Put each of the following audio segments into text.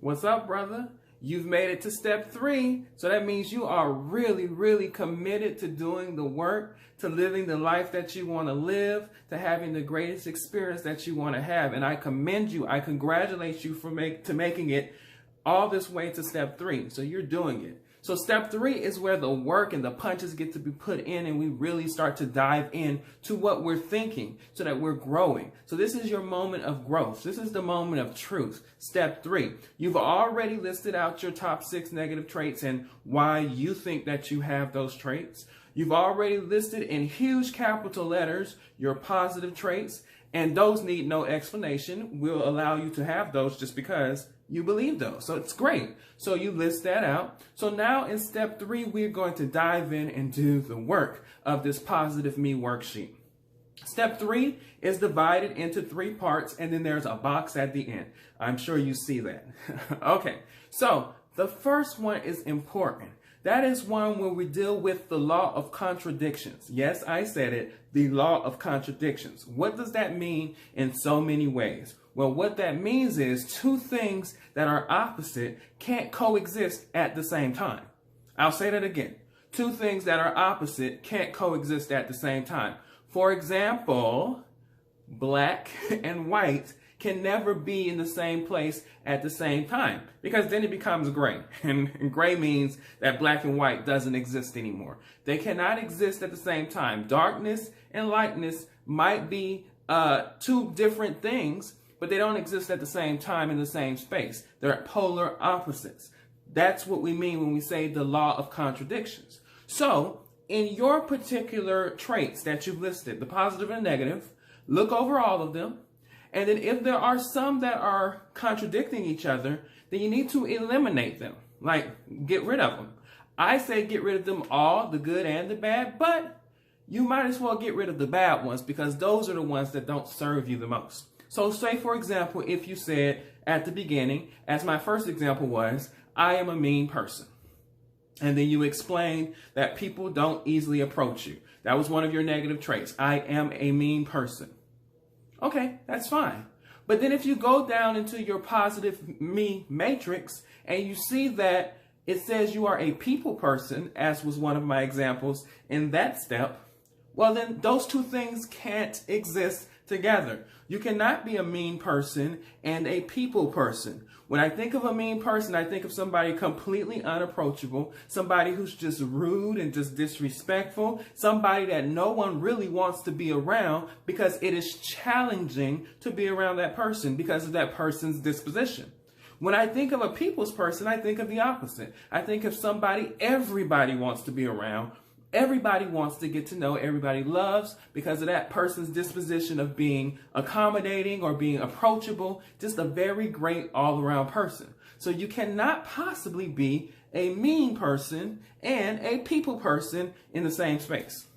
What's up, brother? You've made it to step 3. So that means you are really, really committed to doing the work, to living the life that you want to live, to having the greatest experience that you want to have. And I commend you. I congratulate you for making it all this way to step 3. So you're doing it. So step 3 is where the work and the punches get to be put in, and we really start to dive in to what we're thinking so that we're growing. So this is your moment of growth. This is the moment of truth. Step 3. You've already listed out your top 6 negative traits and why you think that you have those traits. You've already listed in huge capital letters your positive traits, and those need no explanation. We'll allow you to have those just because you believe those. So it's great. So you list that out. So now in step 3, we're going to dive in and do the work of this positive me worksheet. Step 3 is divided into 3 parts, and then there's a box at the end. I'm sure you see that. Okay, so the first one is important. That is one where we deal with the law of contradictions. Yes, I said it, the law of contradictions. What does that mean in so many ways? Well, what that means is 2 things that are opposite can't coexist at the same time. I'll say that again. 2 things that are opposite can't coexist at the same time. For example, black and white can never be in the same place at the same time, because then it becomes gray. And gray means that black and white doesn't exist anymore. They cannot exist at the same time. Darkness and lightness might be 2 different things, but they don't exist at the same time in the same space. They're polar opposites. That's what we mean when we say the law of contradictions. So in your particular traits that you've listed, the positive and negative, look over all of them. And then if there are some that are contradicting each other, then you need to eliminate them, like get rid of them. I say get rid of them all, the good and the bad, but you might as well get rid of the bad ones because those are the ones that don't serve you the most. So say, for example, if you said at the beginning, as my first example was, I am a mean person. And then you explained that people don't easily approach you. That was one of your negative traits. I am a mean person. Okay, that's fine. But then if you go down into your positive me matrix and you see that it says you are a people person, as was one of my examples in that step, well then those 2 things can't exist together. You cannot be a mean person and a people person. When I think of a mean person, I think of somebody completely unapproachable, somebody who's just rude and just disrespectful, somebody that no one really wants to be around because it is challenging to be around that person because of that person's disposition. When I think of a people's person, I think of the opposite. I think of somebody everybody wants to be around. Everybody wants to get to know, everybody loves because of that person's disposition of being accommodating or being approachable, just a very great all-around person. So you cannot possibly be a mean person and a people person in the same space.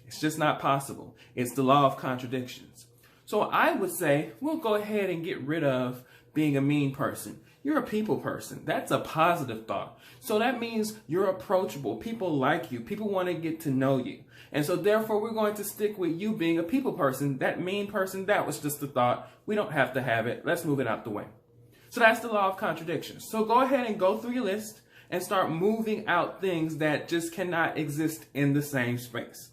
It's just not possible. It's the law of contradictions. So I would say we'll go ahead and get rid of being a mean person. You're a people person. That's a positive thought. So that means you're approachable. People like you. People want to get to know you. And so therefore, we're going to stick with you being a people person. That mean person, that was just a thought. We don't have to have it. Let's move it out the way. So that's the law of contradictions. So go ahead and go through your list and start moving out things that just cannot exist in the same space.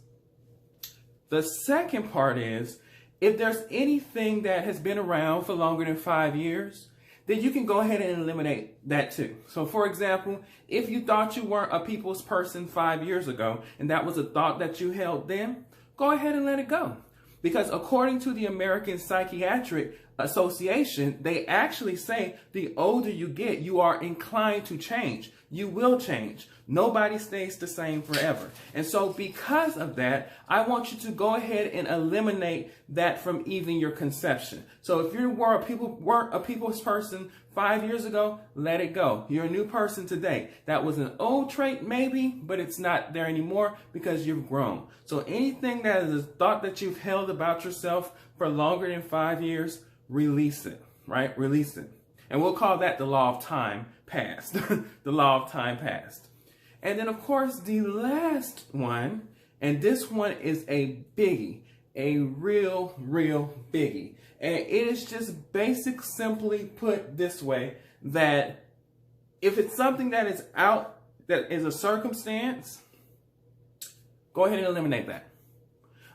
The second part is, if there's anything that has been around for longer than 5 years, then you can go ahead and eliminate that too. So for example, if you thought you weren't a people's person 5 years ago, and that was a thought that you held then, go ahead and let it go. Because according to the American Psychiatric Association, they actually say the older you get, you are inclined to change. You will change. Nobody stays the same forever. And so because of that, I want you to go ahead and eliminate that from even your conception. So if you weren't a people's person 5 years ago, let it go. You're a new person today. That was an old trait maybe, but it's not there anymore because you've grown. So anything that is a thought that you've held about yourself for longer than 5 years, release it, right? Release it. And we'll call that the law of time past. The law of time past. And then, of course, the last one, and this one is a biggie, a real biggie. And it is just basic, simply put this way, that if it's something that is that is a circumstance, go ahead and eliminate that.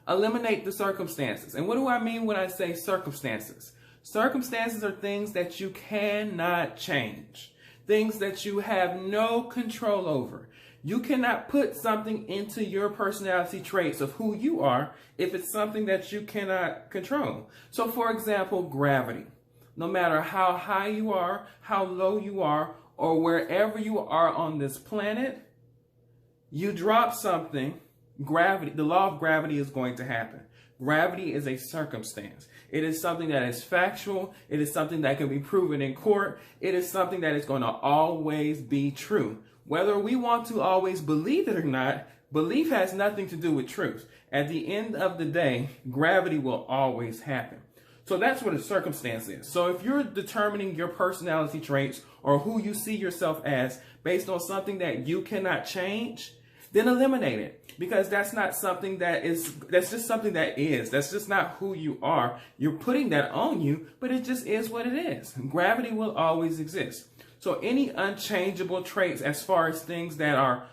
Eliminate the circumstances. And what do I mean when I say circumstances? Circumstances are things that you cannot change, things that you have no control over. You cannot put something into your personality traits of who you are if it's something that you cannot control. So, for example, gravity. No matter how high you are, how low you are, or wherever you are on this planet, you drop something, gravity, the law of gravity is going to happen. Gravity is a circumstance. It is something that is factual. It is something that can be proven in court. It is something that is going to always be true. Whether we want to always believe it or not, belief has nothing to do with truth. At the end of the day, gravity will always happen. So that's what a circumstance is. So if you're determining your personality traits or who you see yourself as based on something that you cannot change, then eliminate it, because that's not something that's just something that is. That's just not who you are. You're putting that on you, but it just is what it is. Gravity will always exist. So any unchangeable traits as far as things that are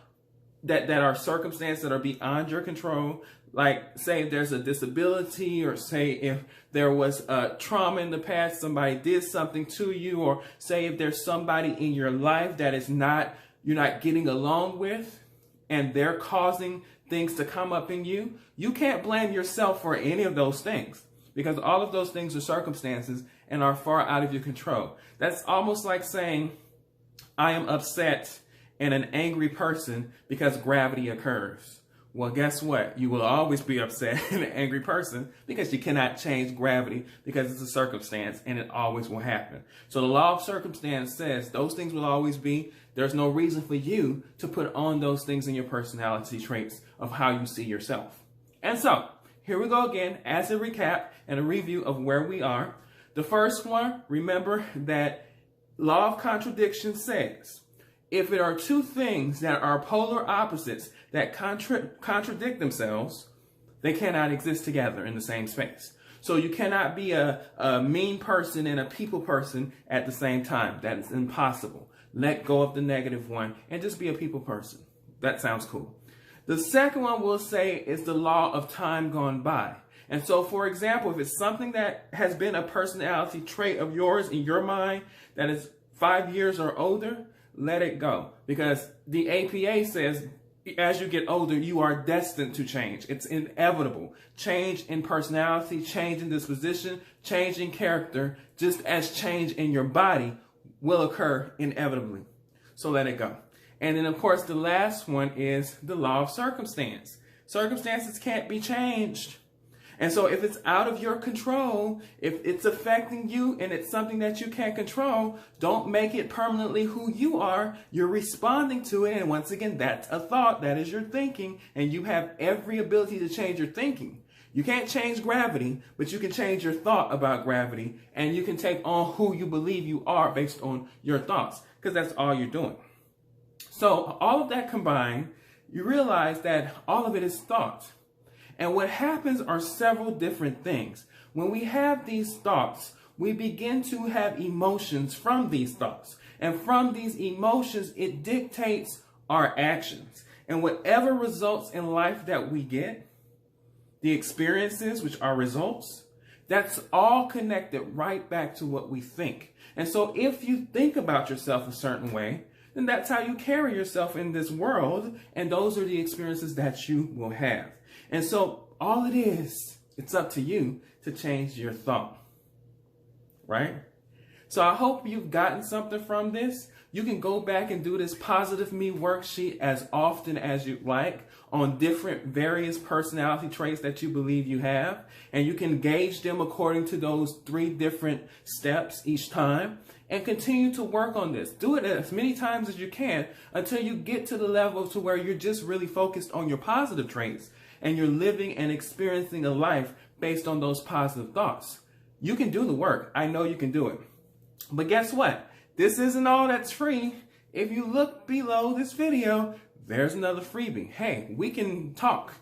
circumstances that are beyond your control, like say if there's a disability, or say if there was a trauma in the past, somebody did something to you, or say if there's somebody in your life that you're not getting along with, and they're causing things to come up in you, you can't blame yourself for any of those things, because all of those things are circumstances and are far out of your control. That's almost like saying, I am upset and an angry person because gravity occurs. Well, guess what? You will always be upset and an angry person because you cannot change gravity, because it's a circumstance and it always will happen. So the law of circumstance says those things will always be. There's no reason for you to put on those things in your personality traits of how you see yourself. And so here we go again as a recap and a review of where we are. The first one, remember that law of contradiction says, if there are two things that are polar opposites that contradict themselves, they cannot exist together in the same space. So you cannot be a mean person and a people person at the same time. That is impossible. Let go of the negative one and just be a people person. That sounds cool. The second one we'll say is the law of time gone by. And so, for example, if it's something that has been a personality trait of yours in your mind that is 5 years or older, let it go. Because the APA says as you get older, you are destined to change. It's inevitable. Change in personality, change in disposition, change in character, just as change in your body will occur inevitably. So let it go. And then, of course, the last one is the law of circumstance. Circumstances can't be changed. And so if it's out of your control, if it's affecting you and it's something that you can't control, don't make it permanently who you are. You're responding to it. And once again, that's a thought. That is your thinking. And you have every ability to change your thinking. You can't change gravity, but you can change your thought about gravity. And you can take on who you believe you are based on your thoughts, because that's all you're doing. So all of that combined, you realize that all of it is thought. And what happens are several different things. When we have these thoughts, we begin to have emotions from these thoughts. And from these emotions, it dictates our actions. And whatever results in life that we get, the experiences, which are results, that's all connected right back to what we think. And so if you think about yourself a certain way, then that's how you carry yourself in this world. And those are the experiences that you will have. And so all it is, it's up to you to change your thought, right? So I hope you've gotten something from this. You can go back and do this Positive Me worksheet as often as you like on different various personality traits that you believe you have. And you can gauge them according to those 3 different steps each time. And continue to work on this. Do it as many times as you can until you get to the level to where you're just really focused on your positive traits. And you're living and experiencing a life based on those positive thoughts. You can do the work. I know you can do it. But guess what? This isn't all that's free. If you look below this video, there's another freebie. Hey, we can talk.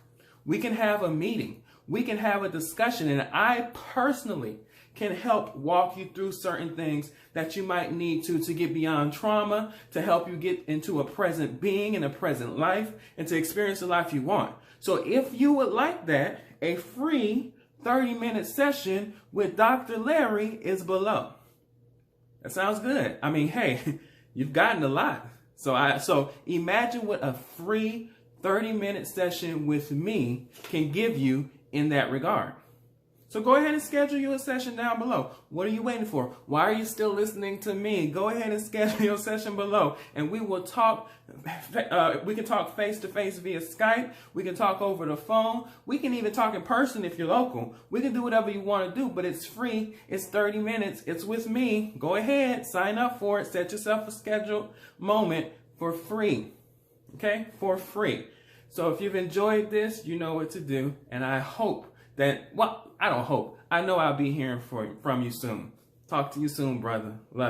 We can have a meeting. We can have a discussion. And I personally can help walk you through certain things that you might need to get beyond trauma, to help you get into a present being and a present life, and to experience the life you want. So if you would like that, a free 30-minute session with Dr. Larry is below. That sounds good. I mean, hey, you've gotten a lot. So imagine what a free 30-minute session with me can give you in that regard. So go ahead and schedule you a session down below. What are you waiting for? Why are you still listening to me? Go ahead and schedule your session below, and we will talk. We can talk face-to-face via Skype. We can talk over the phone. We can even talk in person if you're local. We can do whatever you want to do, but it's free. It's 30 minutes. It's with me. Go ahead, sign up for it. Set yourself a scheduled moment for free. Okay? For free. So if you've enjoyed this, you know what to do, and I hope that, well, I don't hope. I know I'll be hearing from you soon. Talk to you soon, brother. Love you.